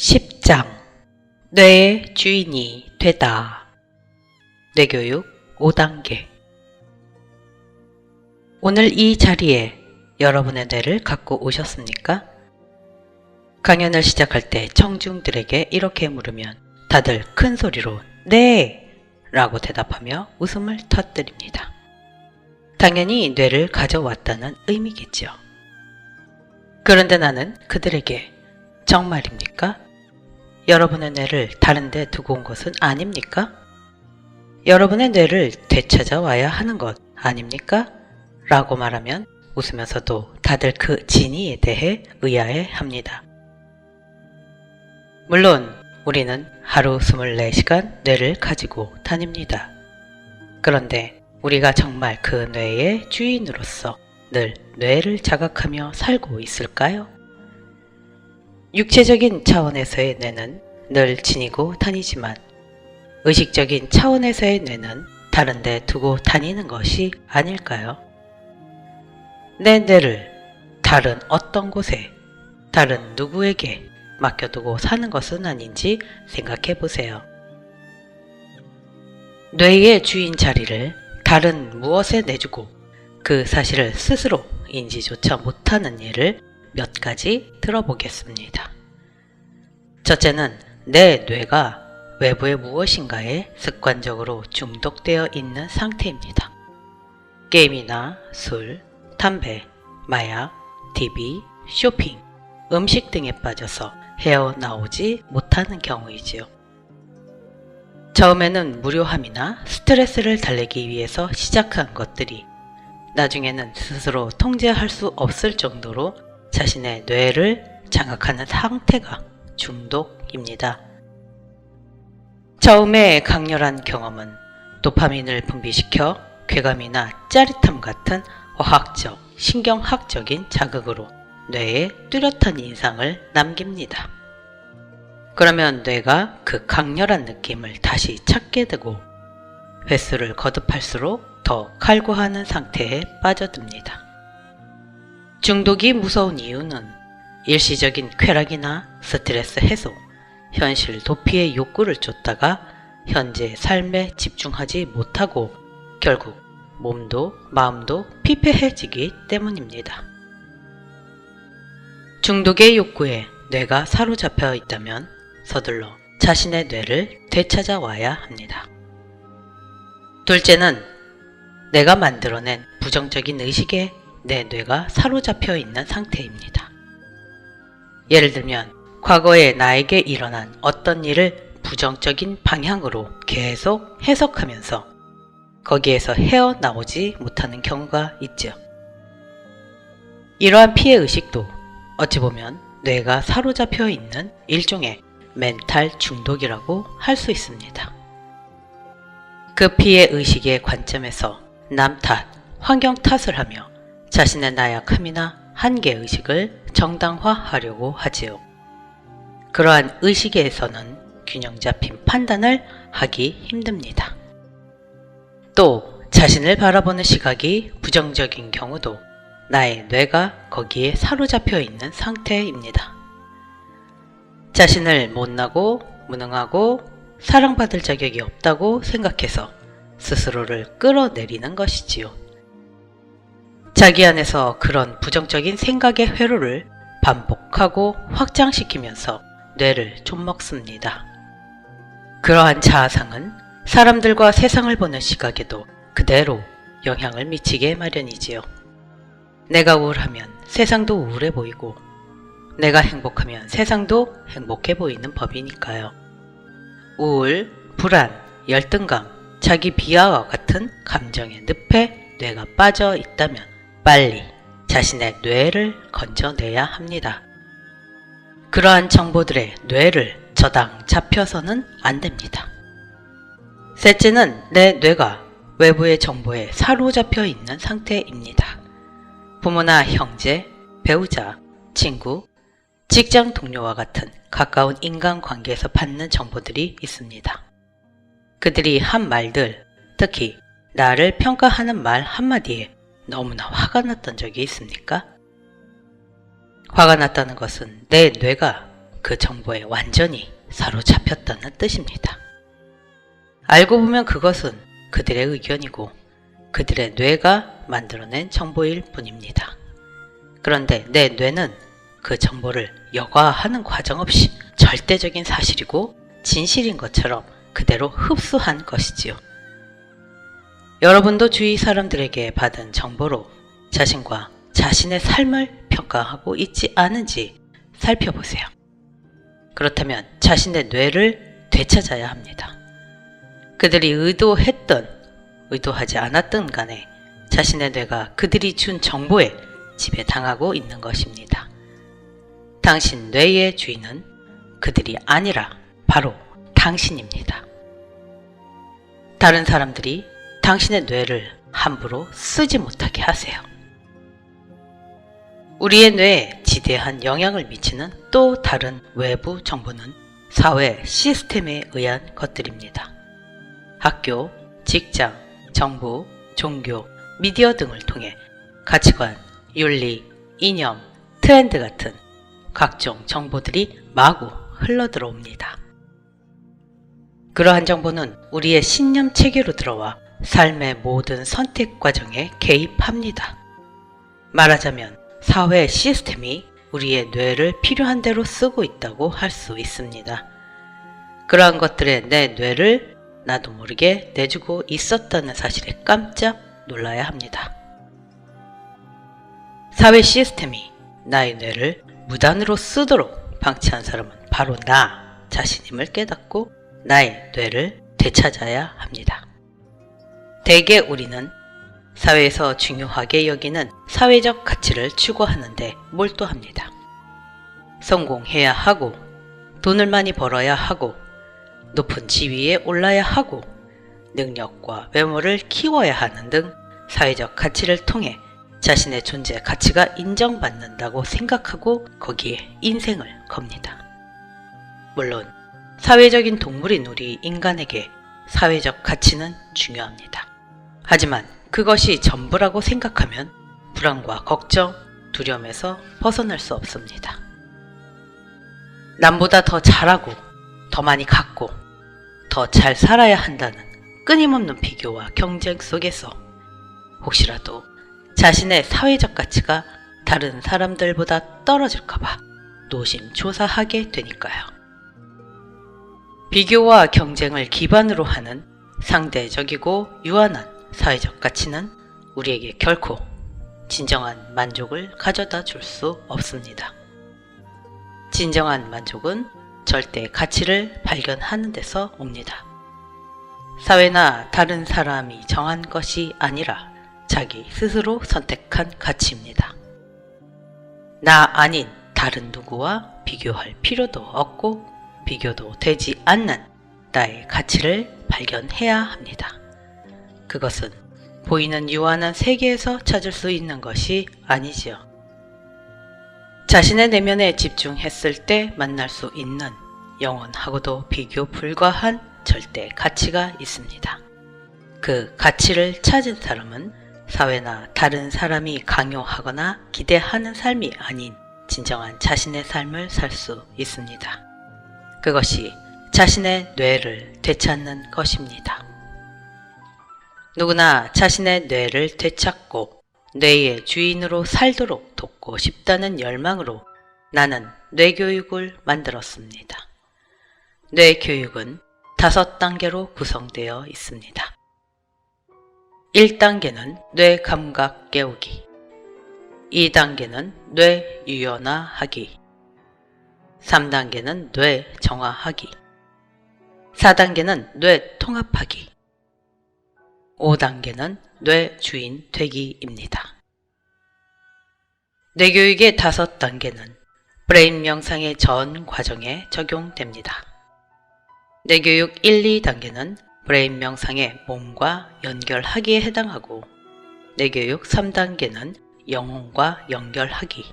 10장 뇌의 주인이 되다. 뇌교육 5단계. 오늘 이 자리에 여러분의 뇌를 갖고 오셨습니까? 강연을 시작할 때 청중들에게 이렇게 물으면 다들 큰 소리로 네! 라고 대답하며 웃음을 터뜨립니다. 당연히 뇌를 가져왔다는 의미겠죠. 그런데 나는 그들에게 정말입니까? 여러분의 뇌를 다른 데 두고 온 것은 아닙니까? 여러분의 뇌를 되찾아와야 하는 것 아닙니까? 라고 말하면 웃으면서도 다들 그 진위에 대해 의아해합니다. 물론 우리는 하루 24시간 뇌를 가지고 다닙니다. 그런데 우리가 정말 그 뇌의 주인으로서 늘 뇌를 자각하며 살고 있을까요? 육체적인 차원에서의 뇌는 늘 지니고 다니지만 의식적인 차원에서의 뇌는 다른 데 두고 다니는 것이 아닐까요? 내 뇌를 다른 어떤 곳에, 다른 누구에게 맡겨두고 사는 것은 아닌지 생각해 보세요. 뇌의 주인 자리를 다른 무엇에 내주고 그 사실을 스스로 인지조차 못하는 예를 몇 가지 들어보겠습니다. 첫째는 내 뇌가 외부의 무엇인가에 습관적으로 중독되어 있는 상태입니다. 게임이나 술, 담배, 마약, TV, 쇼핑, 음식 등에 빠져서 헤어나오지 못하는 경우이지요. 처음에는 무료함이나 스트레스를 달래기 위해서 시작한 것들이 나중에는 스스로 통제할 수 없을 정도로 자신의 뇌를 장악하는 상태가 중독입니다. 처음에 강렬한 경험은 도파민을 분비시켜 쾌감이나 짜릿함 같은 화학적, 신경학적인 자극으로 뇌에 뚜렷한 인상을 남깁니다. 그러면 뇌가 그 강렬한 느낌을 다시 찾게 되고 횟수를 거듭할수록 더 갈구하는 상태에 빠져듭니다. 중독이 무서운 이유는 일시적인 쾌락이나 스트레스 해소, 현실 도피의 욕구를 쫓다가 현재 삶에 집중하지 못하고 결국 몸도 마음도 피폐해지기 때문입니다. 중독의 욕구에 뇌가 사로잡혀 있다면 서둘러 자신의 뇌를 되찾아와야 합니다. 둘째는 내가 만들어낸 부정적인 의식에 내 뇌가 사로잡혀 있는 상태입니다. 예를 들면 과거에 나에게 일어난 어떤 일을 부정적인 방향으로 계속 해석하면서 거기에서 헤어나오지 못하는 경우가 있죠. 이러한 피해의식도 어찌 보면 뇌가 사로잡혀 있는 일종의 멘탈 중독이라고 할 수 있습니다. 그 피해의식의 관점에서 남 탓, 환경 탓을 하며 자신의 나약함이나 한계의식을 정당화하려고 하지요. 그러한 의식에서는 균형 잡힌 판단을 하기 힘듭니다. 또 자신을 바라보는 시각이 부정적인 경우도 나의 뇌가 거기에 사로잡혀 있는 상태입니다. 자신을 못나고 무능하고 사랑받을 자격이 없다고 생각해서 스스로를 끌어내리는 것이지요. 자기 안에서 그런 부정적인 생각의 회로를 반복하고 확장시키면서 뇌를 좀먹습니다. 그러한 자아상은 사람들과 세상을 보는 시각에도 그대로 영향을 미치게 마련이지요. 내가 우울하면 세상도 우울해 보이고 내가 행복하면 세상도 행복해 보이는 법이니까요. 우울, 불안, 열등감, 자기 비하와 같은 감정의 늪에 뇌가 빠져 있다면 빨리 자신의 뇌를 건져내야 합니다. 그러한 정보들의 뇌를 저당 잡혀서는 안 됩니다. 셋째는 내 뇌가 외부의 정보에 사로잡혀 있는 상태입니다. 부모나 형제, 배우자, 친구, 직장 동료와 같은 가까운 인간관계에서 받는 정보들이 있습니다. 그들이 한 말들, 특히 나를 평가하는 말 한마디에 너무나 화가 났던 적이 있습니까? 화가 났다는 것은 내 뇌가 그 정보에 완전히 사로잡혔다는 뜻입니다. 알고 보면 그것은 그들의 의견이고 그들의 뇌가 만들어낸 정보일 뿐입니다. 그런데 내 뇌는 그 정보를 여과하는 과정 없이 절대적인 사실이고 진실인 것처럼 그대로 흡수한 것이지요. 여러분도 주위 사람들에게 받은 정보로 자신과 자신의 삶을 평가하고 있지 않은지 살펴보세요. 그렇다면 자신의 뇌를 되찾아야 합니다. 그들이 의도했든 의도하지 않았든 간에 자신의 뇌가 그들이 준 정보에 지배당하고 있는 것입니다. 당신 뇌의 주인은 그들이 아니라 바로 당신입니다. 다른 사람들이 당신의 뇌를 함부로 쓰지 못하게 하세요. 우리의 뇌에 지대한 영향을 미치는 또 다른 외부 정보는 사회 시스템에 의한 것들입니다. 학교, 직장, 정부, 종교, 미디어 등을 통해 가치관, 윤리, 이념, 트렌드 같은 각종 정보들이 마구 흘러들어옵니다. 그러한 정보는 우리의 신념 체계로 들어와 삶의 모든 선택 과정에 개입합니다. 말하자면 사회 시스템이 우리의 뇌를 필요한 대로 쓰고 있다고 할 수 있습니다. 그러한 것들에 내 뇌를 나도 모르게 내주고 있었다는 사실에 깜짝 놀라야 합니다. 사회 시스템이 나의 뇌를 무단으로 쓰도록 방치한 사람은 바로 나 자신임을 깨닫고 나의 뇌를 되찾아야 합니다. 대개 우리는 사회에서 중요하게 여기는 사회적 가치를 추구하는데 몰두합니다. 성공해야 하고, 돈을 많이 벌어야 하고, 높은 지위에 올라야 하고, 능력과 외모를 키워야 하는 등 사회적 가치를 통해 자신의 존재 가치가 인정받는다고 생각하고 거기에 인생을 겁니다. 물론 사회적인 동물인 우리 인간에게 사회적 가치는 중요합니다. 하지만 그것이 전부라고 생각하면 불안과 걱정, 두려움에서 벗어날 수 없습니다. 남보다 더 잘하고, 더 많이 갖고, 더 잘 살아야 한다는 끊임없는 비교와 경쟁 속에서 혹시라도 자신의 사회적 가치가 다른 사람들보다 떨어질까봐 노심초사하게 되니까요. 비교와 경쟁을 기반으로 하는 상대적이고 유한한 사회적 가치는 우리에게 결코 진정한 만족을 가져다 줄 수 없습니다. 진정한 만족은 절대 가치를 발견하는 데서 옵니다. 사회나 다른 사람이 정한 것이 아니라 자기 스스로 선택한 가치입니다. 나 아닌 다른 누구와 비교할 필요도 없고 비교도 되지 않는 나의 가치를 발견해야 합니다. 그것은 보이는 유한한 세계에서 찾을 수 있는 것이 아니지요. 자신의 내면에 집중했을 때 만날 수 있는 영원하고도 비교 불가한 절대 가치가 있습니다. 그 가치를 찾은 사람은 사회나 다른 사람이 강요하거나 기대하는 삶이 아닌 진정한 자신의 삶을 살 수 있습니다. 그것이 자신의 뇌를 되찾는 것입니다. 누구나 자신의 뇌를 되찾고 뇌의 주인으로 살도록 돕고 싶다는 열망으로 나는 뇌교육을 만들었습니다. 뇌교육은 5단계로 구성되어 있습니다. 1단계는 뇌감각 깨우기, 2단계는 뇌유연화하기, 3단계는 뇌정화하기, 4단계는 뇌통합하기, 5단계는 뇌주인 되기입니다. 뇌교육의 5단계는 브레인 명상의 전 과정에 적용됩니다. 뇌교육 1, 2단계는 브레인 명상의 몸과 연결하기에 해당하고 뇌교육 3단계는 영혼과 연결하기,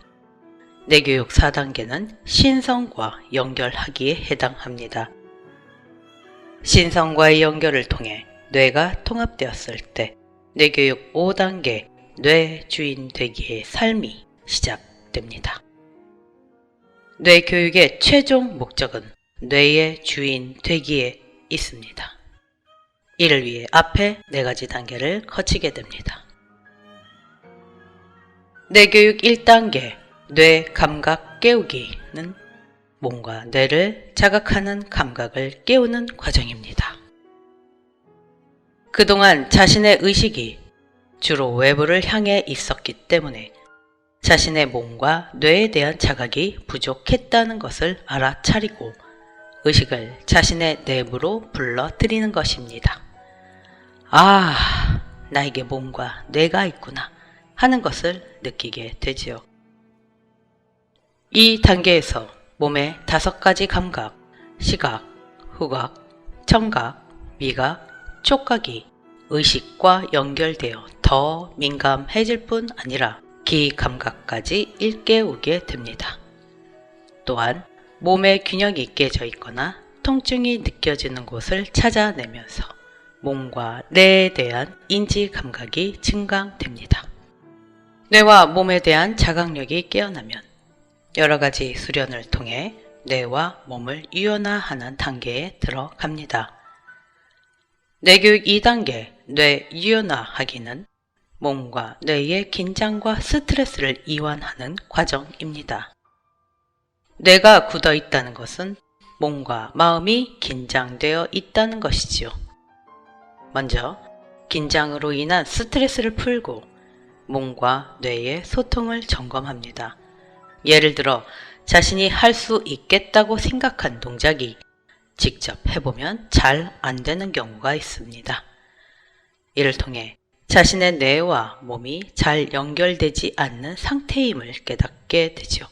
뇌교육 4단계는 신성과 연결하기에 해당합니다. 신성과의 연결을 통해 뇌가 통합되었을 때 뇌교육 5단계 뇌주인 되기의 삶이 시작됩니다. 뇌 교육의 최종 목적은 뇌의 주인 되기에 있습니다. 이를 위해 앞에 4가지 단계를 거치게 됩니다. 뇌교육 1단계 뇌 감각 깨우기는 몸과 뇌를 자각하는 감각을 깨우는 과정입니다. 그동안 자신의 의식이 주로 외부를 향해 있었기 때문에 자신의 몸과 뇌에 대한 자각이 부족했다는 것을 알아차리고 의식을 자신의 내부로 불러들이는 것입니다. 아, 나에게 몸과 뇌가 있구나 하는 것을 느끼게 되지요. 이 단계에서 몸의 5가지 감각, 시각, 후각, 청각, 미각, 촉각이 의식과 연결되어 더 민감해질 뿐 아니라 기감각까지 일깨우게 됩니다. 또한 몸의 균형이 깨져 있거나 통증이 느껴지는 곳을 찾아내면서 몸과 뇌에 대한 인지 감각이 증강됩니다. 뇌와 몸에 대한 자각력이 깨어나면 여러가지 수련을 통해 뇌와 몸을 유연화하는 단계에 들어갑니다. 뇌교육 2단계 뇌 유연화하기는 몸과 뇌의 긴장과 스트레스를 이완하는 과정입니다. 뇌가 굳어 있다는 것은 몸과 마음이 긴장되어 있다는 것이지요. 먼저 긴장으로 인한 스트레스를 풀고 몸과 뇌의 소통을 점검합니다. 예를 들어 자신이 할 수 있겠다고 생각한 동작이 직접 해보면 잘 안 되는 경우가 있습니다. 이를 통해 자신의 뇌와 몸이 잘 연결되지 않는 상태임을 깨닫게 되죠.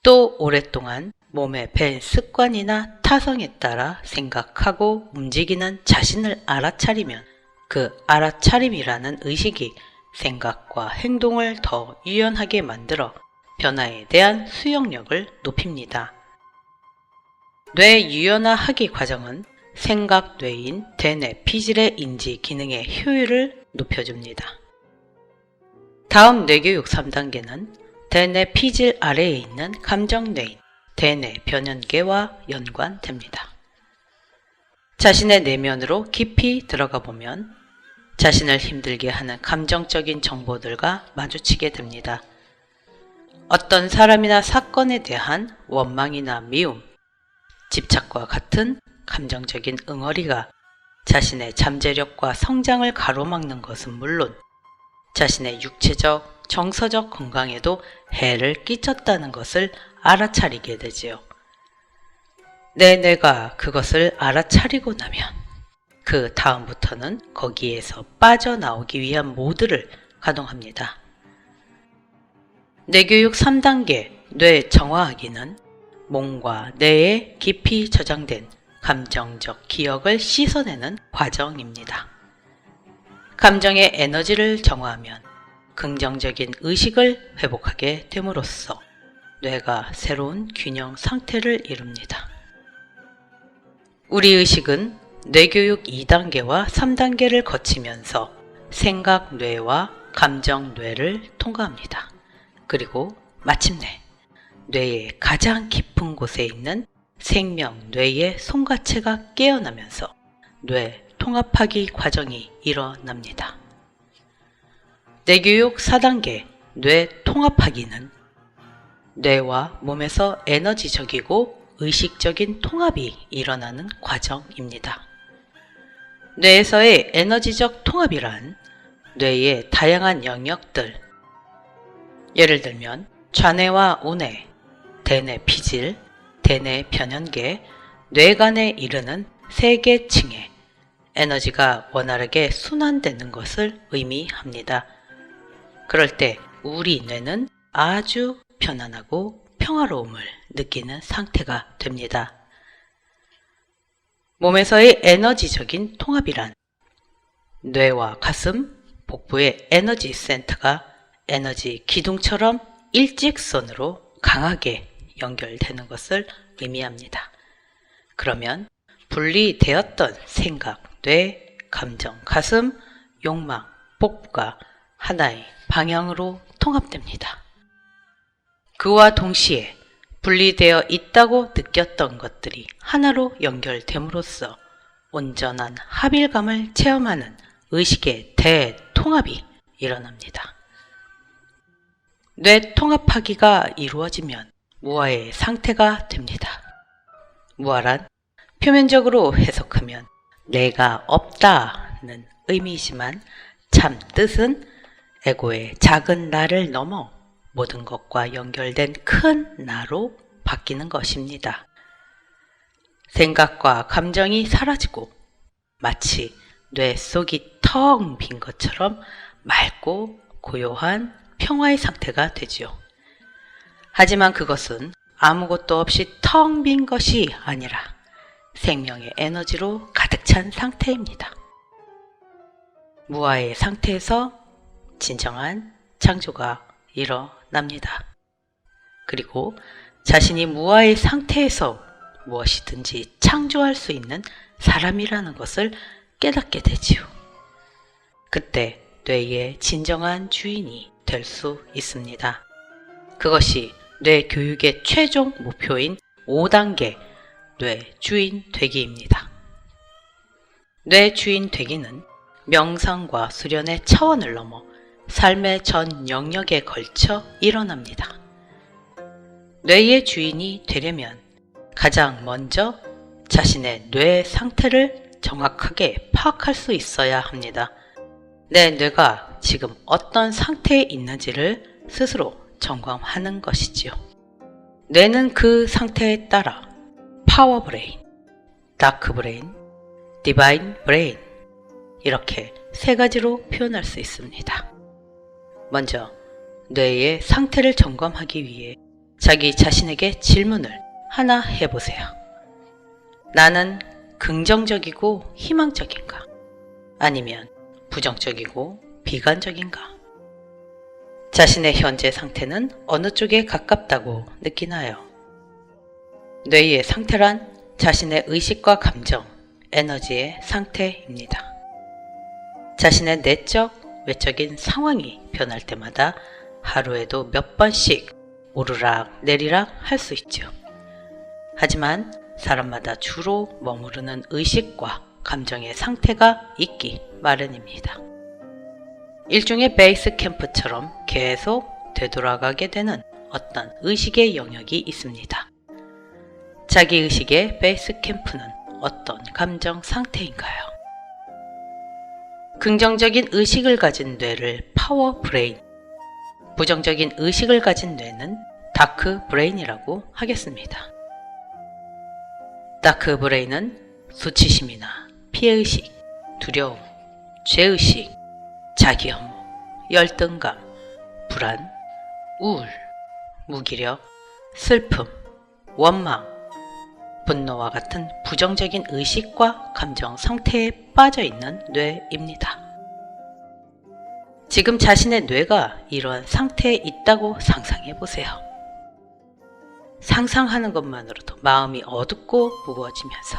또 오랫동안 몸에 밴 습관이나 타성에 따라 생각하고 움직이는 자신을 알아차리면 그 알아차림이라는 의식이 생각과 행동을 더 유연하게 만들어 변화에 대한 수용력을 높입니다. 뇌 유연화하기 과정은 생각뇌인 대뇌 피질의 인지 기능의 효율을 높여줍니다. 다음 뇌교육 3단계는 대뇌 피질 아래에 있는 감정뇌인 대뇌 변연계와 연관됩니다. 자신의 내면으로 깊이 들어가 보면 자신을 힘들게 하는 감정적인 정보들과 마주치게 됩니다. 어떤 사람이나 사건에 대한 원망이나 미움, 집착과 같은 감정적인 응어리가 자신의 잠재력과 성장을 가로막는 것은 물론 자신의 육체적, 정서적 건강에도 해를 끼쳤다는 것을 알아차리게 되지요. 내 뇌가 그것을 알아차리고 나면 그 다음부터는 거기에서 빠져나오기 위한 모드를 가동합니다. 뇌교육 3단계 뇌 정화하기는 몸과 뇌에 깊이 저장된 감정적 기억을 씻어내는 과정입니다. 감정의 에너지를 정화하면 긍정적인 의식을 회복하게 됨으로써 뇌가 새로운 균형 상태를 이룹니다. 우리 의식은 뇌교육 2단계와 3단계를 거치면서 생각뇌와 감정뇌를 통과합니다. 그리고 마침내 뇌의 가장 깊은 곳에 있는 생명뇌의 송가체가 깨어나면서 뇌 통합하기 과정이 일어납니다. 뇌교육 4단계 뇌 통합하기는 뇌와 몸에서 에너지적이고 의식적인 통합이 일어나는 과정입니다. 뇌에서의 에너지적 통합이란 뇌의 다양한 영역들, 예를 들면 좌뇌와 우뇌, 대뇌 피질, 대뇌 변연계, 뇌간에 이르는 3개 층의 에너지가 원활하게 순환되는 것을 의미합니다. 그럴 때 우리 뇌는 아주 편안하고 평화로움을 느끼는 상태가 됩니다. 몸에서의 에너지적인 통합이란 뇌와 가슴, 복부의 에너지 센터가 에너지 기둥처럼 일직선으로 강하게 연결되는 것을 의미합니다. 그러면 분리되었던 생각, 뇌, 감정, 가슴, 욕망, 복부가 하나의 방향으로 통합됩니다. 그와 동시에 분리되어 있다고 느꼈던 것들이 하나로 연결됨으로써 온전한 합일감을 체험하는 의식의 대통합이 일어납니다. 뇌 통합하기가 이루어지면 무아의 상태가 됩니다. 무아란 표면적으로 해석하면 내가 없다는 의미이지만 참 뜻은 에고의 작은 나를 넘어 모든 것과 연결된 큰 나로 바뀌는 것입니다. 생각과 감정이 사라지고 마치 뇌 속이 텅 빈 것처럼 맑고 고요한 평화의 상태가 되지요. 하지만 그것은 아무것도 없이 텅 빈 것이 아니라 생명의 에너지로 가득 찬 상태입니다. 무아의 상태에서 진정한 창조가 일어납니다. 그리고 자신이 무아의 상태에서 무엇이든지 창조할 수 있는 사람이라는 것을 깨닫게 되지요. 그때 뇌의 진정한 주인이 될 수 있습니다. 그것이 뇌 교육의 최종 목표인 5단계 뇌 주인 되기입니다. 뇌 주인 되기는 명상과 수련의 차원을 넘어 삶의 전 영역에 걸쳐 일어납니다. 뇌의 주인이 되려면 가장 먼저 자신의 뇌 상태를 정확하게 파악할 수 있어야 합니다. 내 뇌가 지금 어떤 상태에 있는지를 스스로 점검하는 것이지요. 뇌는 그 상태에 따라 파워 브레인, 다크 브레인, 디바인 브레인 이렇게 세 가지로 표현할 수 있습니다. 먼저 뇌의 상태를 점검하기 위해 자기 자신에게 질문을 하나 해보세요. 나는 긍정적이고 희망적인가? 아니면 부정적이고 비관적인가? 자신의 현재 상태는 어느 쪽에 가깝다고 느끼나요? 뇌의 상태란 자신의 의식과 감정, 에너지의 상태입니다. 자신의 내적, 외적인 상황이 변할 때마다 하루에도 몇 번씩 오르락 내리락 할 수 있죠. 하지만 사람마다 주로 머무르는 의식과 감정의 상태가 있기 마련입니다. 일종의 베이스 캠프처럼 계속 되돌아가게 되는 어떤 의식의 영역이 있습니다. 자기의식의 베이스 캠프는 어떤 감정 상태인가요? 긍정적인 의식을 가진 뇌를 파워 브레인, 부정적인 의식을 가진 뇌는 다크 브레인이라고 하겠습니다. 다크 브레인은 수치심이나 피해의식, 두려움, 죄의식, 자기혐오, 열등감, 불안, 우울, 무기력, 슬픔, 원망, 분노와 같은 부정적인 의식과 감정 상태에 빠져 있는 뇌입니다. 지금 자신의 뇌가 이러한 상태에 있다고 상상해 보세요. 상상하는 것만으로도 마음이 어둡고 무거워지면서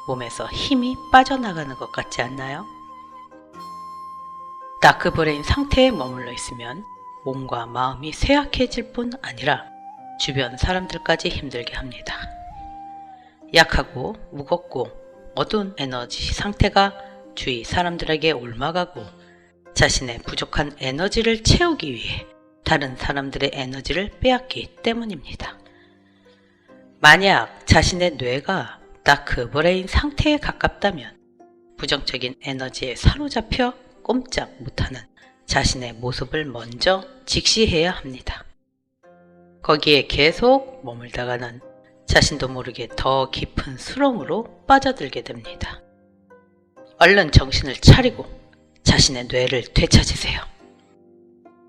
몸에서 힘이 빠져나가는 것 같지 않나요? 다크브레인 상태에 머물러 있으면 몸과 마음이 쇠약해질 뿐 아니라 주변 사람들까지 힘들게 합니다. 약하고 무겁고 어두운 에너지 상태가 주위 사람들에게 옮아가고 자신의 부족한 에너지를 채우기 위해 다른 사람들의 에너지를 빼앗기 때문입니다. 만약 자신의 뇌가 다크 브레인 상태에 가깝다면 부정적인 에너지에 사로잡혀 꼼짝 못하는 자신의 모습을 먼저 직시해야 합니다. 거기에 계속 머물다가는 자신도 모르게 더 깊은 수렁으로 빠져들게 됩니다. 얼른 정신을 차리고 자신의 뇌를 되찾으세요.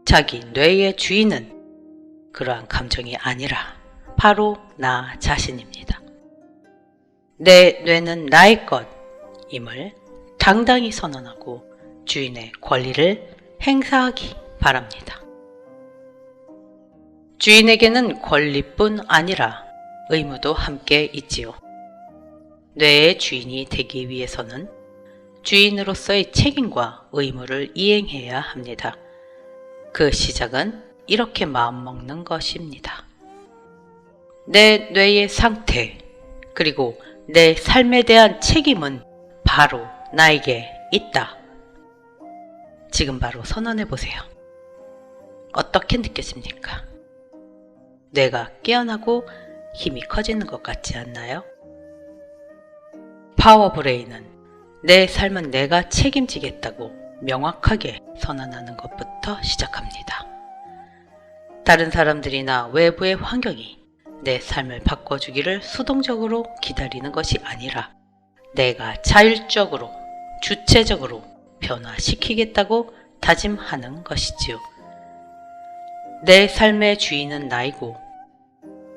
자기 뇌의 주인은 그러한 감정이 아니라 바로 나 자신입니다. 내 뇌는 나의 것임을 당당히 선언하고 주인의 권리를 행사하기 바랍니다. 주인에게는 권리뿐 아니라 의무도 함께 있지요. 뇌의 주인이 되기 위해서는 주인으로서의 책임과 의무를 이행해야 합니다. 그 시작은 이렇게 마음먹는 것입니다. 내 뇌의 상태, 그리고 내 삶에 대한 책임은 바로 나에게 있다. 지금 바로 선언해 보세요. 어떻게 느껴집니까? 뇌가 깨어나고 힘이 커지는 것 같지 않나요? 파워 브레인은 내 삶은 내가 책임지겠다고 명확하게 선언하는 것부터 시작합니다. 다른 사람들이나 외부의 환경이 내 삶을 바꿔주기를 수동적으로 기다리는 것이 아니라 내가 자율적으로, 주체적으로 변화시키겠다고 다짐하는 것이지요. 내 삶의 주인은 나이고,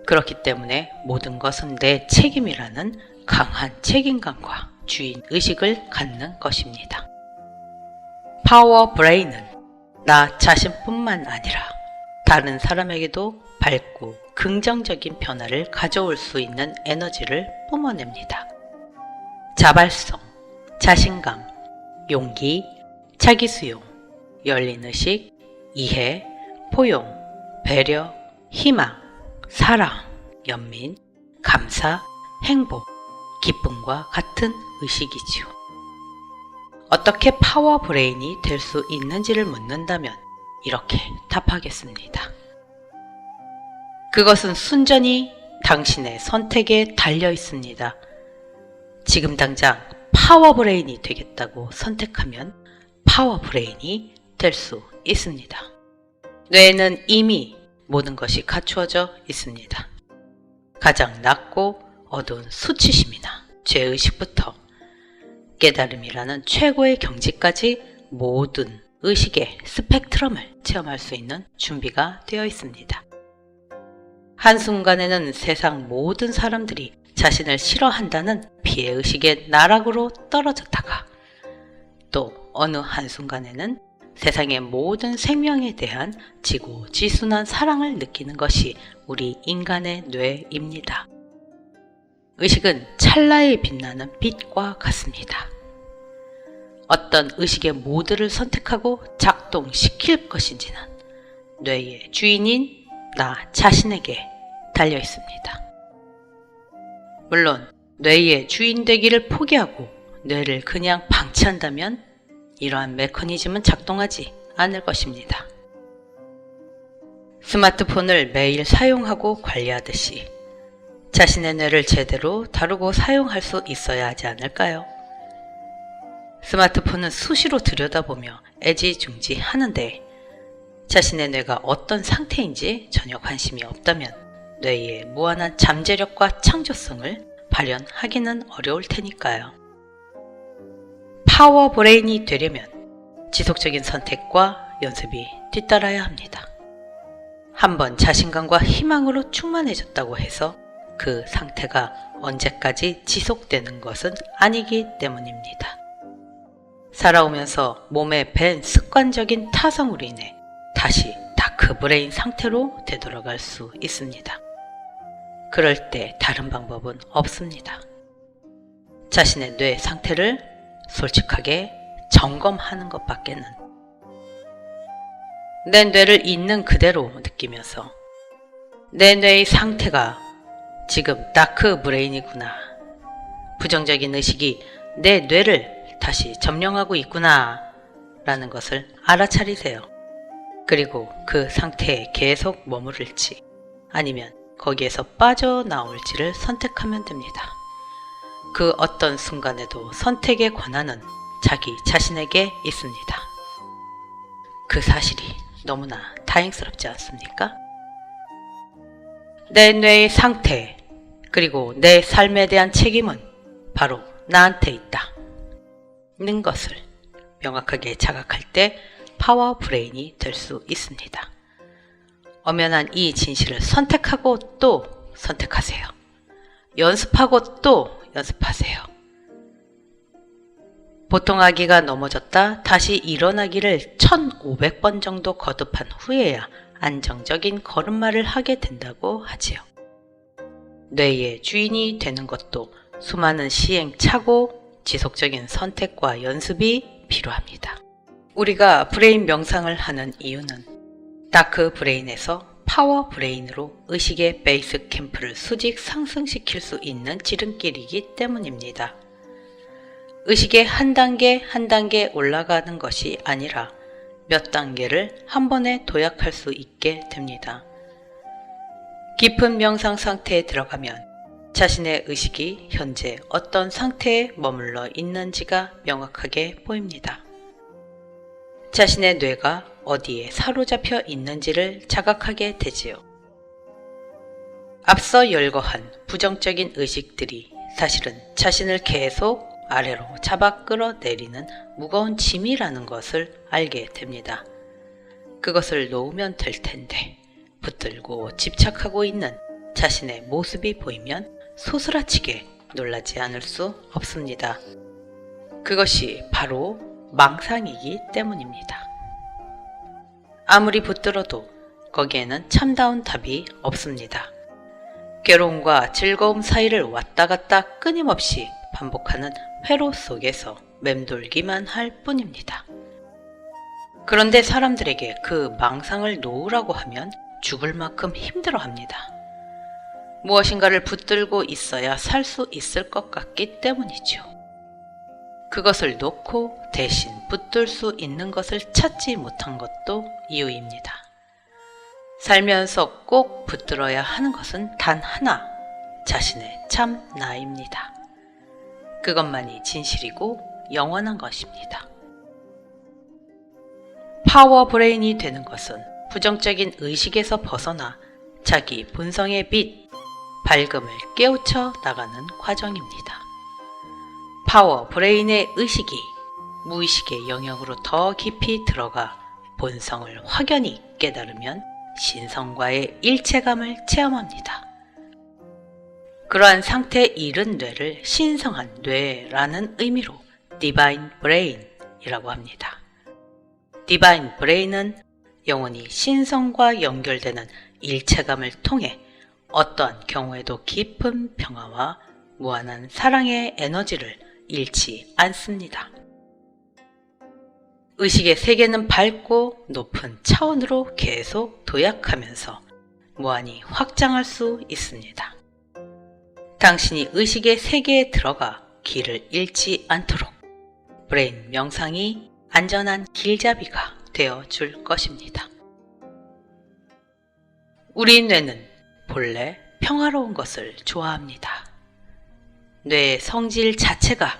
그렇기 때문에 모든 것은 내 책임이라는 강한 책임감과 주인의식을 갖는 것입니다. 파워 브레인은 나 자신뿐만 아니라 다른 사람에게도 밝고 긍정적인 변화를 가져올 수 있는 에너지를 뿜어냅니다. 자발성, 자신감, 용기, 자기수용, 열린의식, 이해, 포용, 배려, 희망, 사랑, 연민, 감사, 행복, 기쁨과 같은 의식이지요. 어떻게 파워 브레인이 될 수 있는지를 묻는다면 이렇게 답하겠습니다. 그것은 순전히 당신의 선택에 달려 있습니다. 지금 당장 파워 브레인이 되겠다고 선택하면 파워 브레인이 될 수 있습니다. 뇌에는 이미 모든 것이 갖추어져 있습니다. 가장 낮고 어두운 수치심이나 죄의식부터 깨달음이라는 최고의 경지까지 모든 의식의 스펙트럼을 체험할 수 있는 준비가 되어 있습니다. 한순간에는 세상 모든 사람들이 자신을 싫어한다는 피해의식의 나락으로 떨어졌다가 또 어느 한순간에는 세상의 모든 생명에 대한 지고지순한 사랑을 느끼는 것이 우리 인간의 뇌입니다. 의식은 찰나에 빛나는 빛과 같습니다. 어떤 의식의 모드를 선택하고 작동시킬 것인지는 뇌의 주인인 나 자신에게 달려 있습니다. 물론 뇌의 주인 되기를 포기하고 뇌를 그냥 방치한다면 이러한 메커니즘은 작동하지 않을 것입니다. 스마트폰을 매일 사용하고 관리하듯이 자신의 뇌를 제대로 다루고 사용할 수 있어야 하지 않을까요? 스마트폰은 수시로 들여다보며 애지중지하는데 자신의 뇌가 어떤 상태인지 전혀 관심이 없다면 뇌의 무한한 잠재력과 창조성을 발현하기는 어려울 테니까요. 파워 브레인이 되려면 지속적인 선택과 연습이 뒤따라야 합니다. 한번 자신감과 희망으로 충만해졌다고 해서 그 상태가 언제까지 지속되는 것은 아니기 때문입니다. 살아오면서 몸에 밴 습관적인 타성으로 인해 다시 다크 브레인 상태로 되돌아갈 수 있습니다. 그럴 때 다른 방법은 없습니다. 자신의 뇌 상태를 솔직하게 점검하는 것밖에는. 내 뇌를 있는 그대로 느끼면서 내 뇌의 상태가 지금 다크 브레인이구나. 부정적인 의식이 내 뇌를 다시 점령하고 있구나 라는 것을 알아차리세요. 그리고 그 상태에 계속 머무를지 아니면 거기에서 빠져나올지를 선택하면 됩니다. 그 어떤 순간에도 선택의 권한은 자기 자신에게 있습니다. 그 사실이 너무나 다행스럽지 않습니까? 내 뇌의 상태 그리고 내 삶에 대한 책임은 바로 나한테 있다는 것을 명확하게 자각할 때 파워 브레인이 될 수 있습니다. 엄연한 이 진실을 선택하고 또 선택하세요. 연습하고 또 연습하세요. 보통 아기가 넘어졌다 다시 일어나기를 1500번 정도 거듭한 후에야 안정적인 걸음마를 하게 된다고 하지요. 뇌의 주인이 되는 것도 수많은 시행착오, 지속적인 선택과 연습이 필요합니다. 우리가 브레인 명상을 하는 이유는 다크 브레인에서 파워 브레인으로 의식의 베이스 캠프를 수직 상승시킬 수 있는 지름길이기 때문입니다. 의식의 한 단계 한 단계 올라가는 것이 아니라 몇 단계를 한 번에 도약할 수 있게 됩니다. 깊은 명상 상태에 들어가면 자신의 의식이 현재 어떤 상태에 머물러 있는지가 명확하게 보입니다. 자신의 뇌가 어디에 사로잡혀 있는지를 자각하게 되지요. 앞서 열거한 부정적인 의식들이 사실은 자신을 계속 아래로 잡아 끌어내리는 무거운 짐이라는 것을 알게 됩니다. 그것을 놓으면 될 텐데 붙들고 집착하고 있는 자신의 모습이 보이면 소스라치게 놀라지 않을 수 없습니다. 그것이 바로 망상이기 때문입니다. 아무리 붙들어도 거기에는 참다운 답이 없습니다. 괴로움과 즐거움 사이를 왔다 갔다 끊임없이 반복하는 회로 속에서 맴돌기만 할 뿐입니다. 그런데 사람들에게 그 망상을 놓으라고 하면 죽을 만큼 힘들어합니다. 무엇인가를 붙들고 있어야 살 수 있을 것 같기 때문이죠. 그것을 놓고 대신 붙들 수 있는 것을 찾지 못한 것도 이유입니다. 살면서 꼭 붙들어야 하는 것은 단 하나, 자신의 참 나입니다. 그것만이 진실이고 영원한 것입니다. 파워 브레인이 되는 것은 부정적인 의식에서 벗어나 자기 본성의 빛, 밝음을 깨우쳐 나가는 과정입니다. 파워 브레인의 의식이 무의식의 영역으로 더 깊이 들어가 본성을 확연히 깨달으면 신성과의 일체감을 체험합니다. 그러한 상태에 이른 뇌를 신성한 뇌라는 의미로 디바인 브레인이라고 합니다. 디바인 브레인은 영혼이 신성과 연결되는 일체감을 통해 어떠한 경우에도 깊은 평화와 무한한 사랑의 에너지를 잃지 않습니다. 의식의 세계는 밝고 높은 차원으로 계속 도약하면서 무한히 확장할 수 있습니다. 당신이 의식의 세계에 들어가 길을 잃지 않도록 브레인 명상이 안전한 길잡이가 되어 줄 것입니다. 우리 뇌는 본래 평화로운 것을 좋아합니다. 뇌의 성질 자체가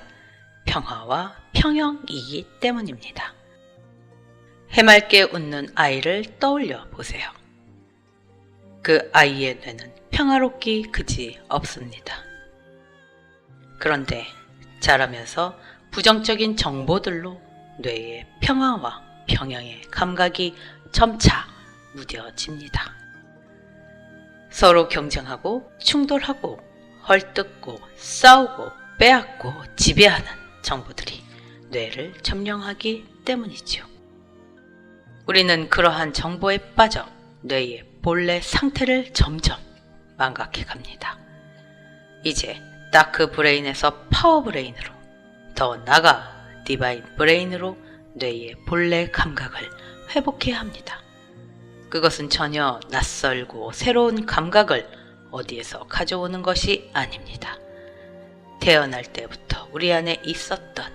평화와 평형이기 때문입니다. 해맑게 웃는 아이를 떠올려 보세요. 그 아이의 뇌는 평화롭기 그지 없습니다. 그런데 자라면서 부정적인 정보들로 뇌의 평화와 평형의 감각이 점차 무뎌집니다. 서로 경쟁하고 충돌하고 헐뜯고 싸우고 빼앗고 지배하는 정보들이 뇌를 점령하기 때문이죠. 우리는 그러한 정보에 빠져 뇌의 본래 상태를 점점 망각해 갑니다. 이제 다크 브레인에서 파워 브레인으로, 더 나아가 디바인 브레인으로 뇌의 본래 감각을 회복해야 합니다. 그것은 전혀 낯설고 새로운 감각을 어디에서 가져오는 것이 아닙니다. 태어날 때부터 우리 안에 있었던,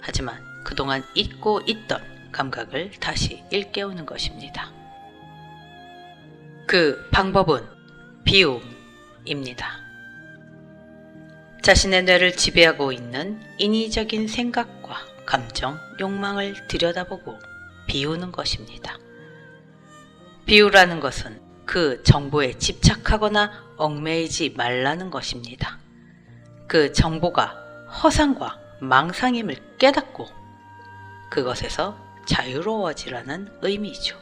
하지만 그동안 잊고 있던 감각을 다시 일깨우는 것입니다. 그 방법은 비움입니다. 자신의 뇌를 지배하고 있는 인위적인 생각과 감정, 욕망을 들여다보고 비우는 것입니다. 비우라는 것은 그 정보에 집착하거나 얽매이지 말라는 것입니다. 그 정보가 허상과 망상임을 깨닫고 그것에서 자유로워지라는 의미죠.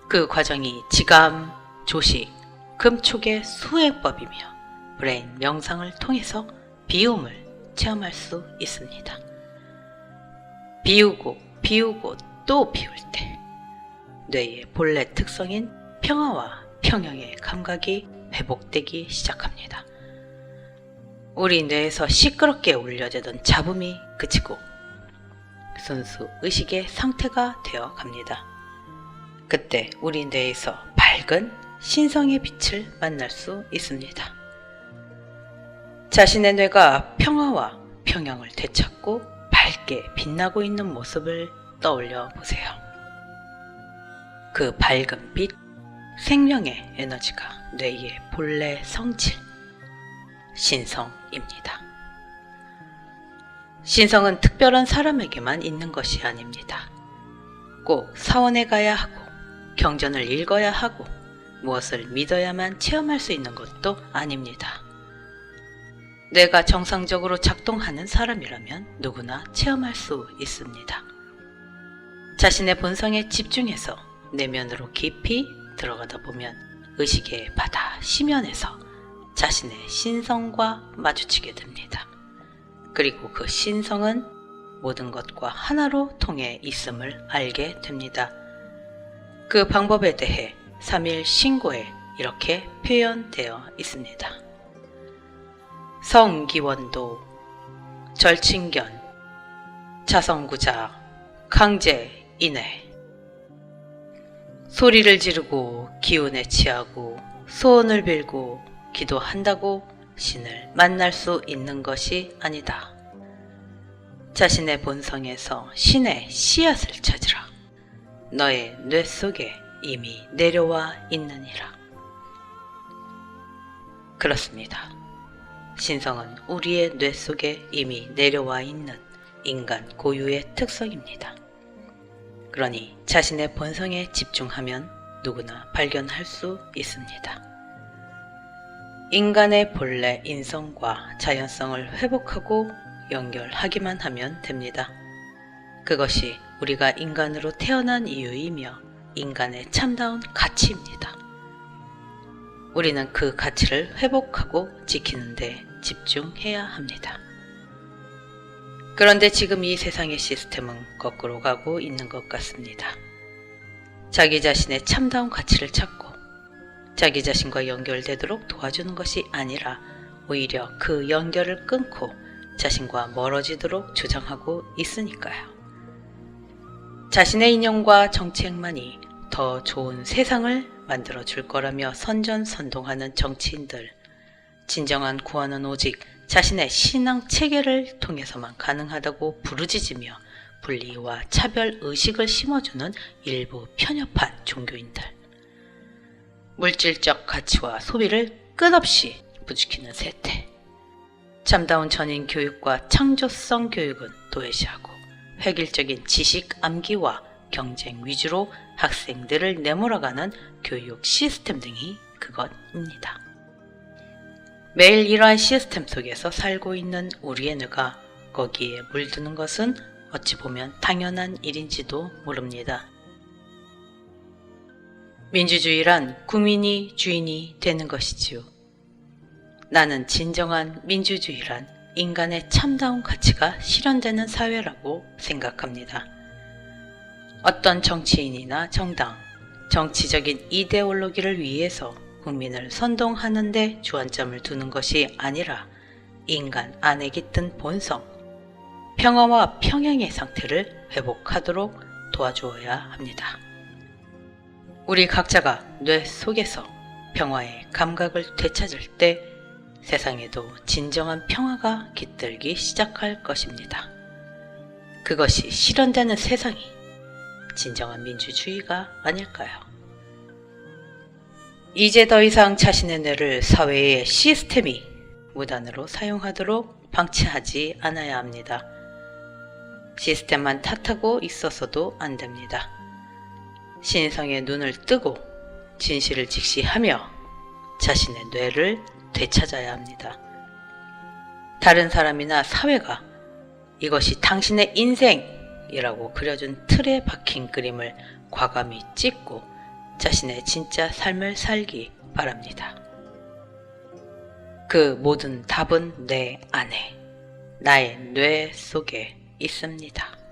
그 과정이 지감, 조식, 금촉의 수행법이며 브레인 명상을 통해서 비움을 체험할 수 있습니다. 비우고 비우고 또 비울 때 뇌의 본래 특성인 평화와 평형의 감각이 회복되기 시작합니다. 우리 뇌에서 시끄럽게 울려대던 잡음이 그치고 순수 의식의 상태가 되어 갑니다. 그때 우리 뇌에서 밝은 밝은 신성의 빛을 만날 수 있습니다. 자신의 뇌가 평화와 평형을 되찾고 밝게 빛나고 있는 모습을 떠올려 보세요. 그 밝은 빛, 생명의 에너지가 뇌의 본래 성질, 신성입니다. 신성은 특별한 사람에게만 있는 것이 아닙니다. 꼭 사원에 가야 하고 경전을 읽어야 하고 무엇을 믿어야만 체험할 수 있는 것도 아닙니다. 뇌가 정상적으로 작동하는 사람이라면 누구나 체험할 수 있습니다. 자신의 본성에 집중해서 내면으로 깊이 들어가다 보면 의식의 바다 심연에서 자신의 신성과 마주치게 됩니다. 그리고 그 신성은 모든 것과 하나로 통해 있음을 알게 됩니다. 그 방법에 대해 3일 신고에 이렇게 표현되어 있습니다. 성기원도, 절친견, 자성구자, 강제인해. 소리를 지르고 기운에 취하고 소원을 빌고 기도한다고 신을 만날 수 있는 것이 아니다. 자신의 본성에서 신의 씨앗을 찾으라. 너의 뇌 속에 이미 내려와 있느니라. 그렇습니다. 신성은 우리의 뇌 속에 이미 내려와 있는 인간 고유의 특성입니다. 그러니 자신의 본성에 집중하면 누구나 발견할 수 있습니다. 인간의 본래 인성과 자연성을 회복하고 연결하기만 하면 됩니다. 그것이 우리가 인간으로 태어난 이유이며 인간의 참다운 가치입니다. 우리는 그 가치를 회복하고 지키는 데 집중해야 합니다. 그런데 지금 이 세상의 시스템은 거꾸로 가고 있는 것 같습니다. 자기 자신의 참다운 가치를 찾고 자기 자신과 연결되도록 도와주는 것이 아니라 오히려 그 연결을 끊고 자신과 멀어지도록 조장하고 있으니까요. 자신의 이념과 정책만이 더 좋은 세상을 만들어줄 거라며 선전선동하는 정치인들, 진정한 구원은 오직 자신의 신앙 체계를 통해서만 가능하다고 부르짖으며 분리와 차별의식을 심어주는 일부 편협한 종교인들, 물질적 가치와 소비를 끝없이 부추기는 세태, 참다운 전인 교육과 창조성 교육은 도외시하고 획일적인 지식 암기와 경쟁 위주로 학생들을 내몰아가는 교육 시스템 등이 그것입니다. 매일 이러한 시스템 속에서 살고 있는 우리의 뇌가 거기에 물드는 것은 어찌 보면 당연한 일인지도 모릅니다. 민주주의란 국민이 주인이 되는 것이지요. 나는 진정한 민주주의란 인간의 참다운 가치가 실현되는 사회라고 생각합니다. 어떤 정치인이나 정당, 정치적인 이데올로기를 위해서 국민을 선동하는 데 주안점을 두는 것이 아니라 인간 안에 깃든 본성, 평화와 평행의 상태를 회복하도록 도와주어야 합니다. 우리 각자가 뇌 속에서 평화의 감각을 되찾을 때 세상에도 진정한 평화가 깃들기 시작할 것입니다. 그것이 실현되는 세상이 진정한 민주주의가 아닐까요? 이제 더 이상 자신의 뇌를 사회의 시스템이 무단으로 사용하도록 방치하지 않아야 합니다. 시스템만 탓하고 있어서도 안 됩니다. 신성의 눈을 뜨고 진실을 직시하며 자신의 뇌를 되찾아야 합니다. 다른 사람이나 사회가 이것이 당신의 인생이라고 그려준 틀에 박힌 그림을 과감히 찍고 자신의 진짜 삶을 살기 바랍니다. 그 모든 답은 내 안에, 나의 뇌 속에 있습니다.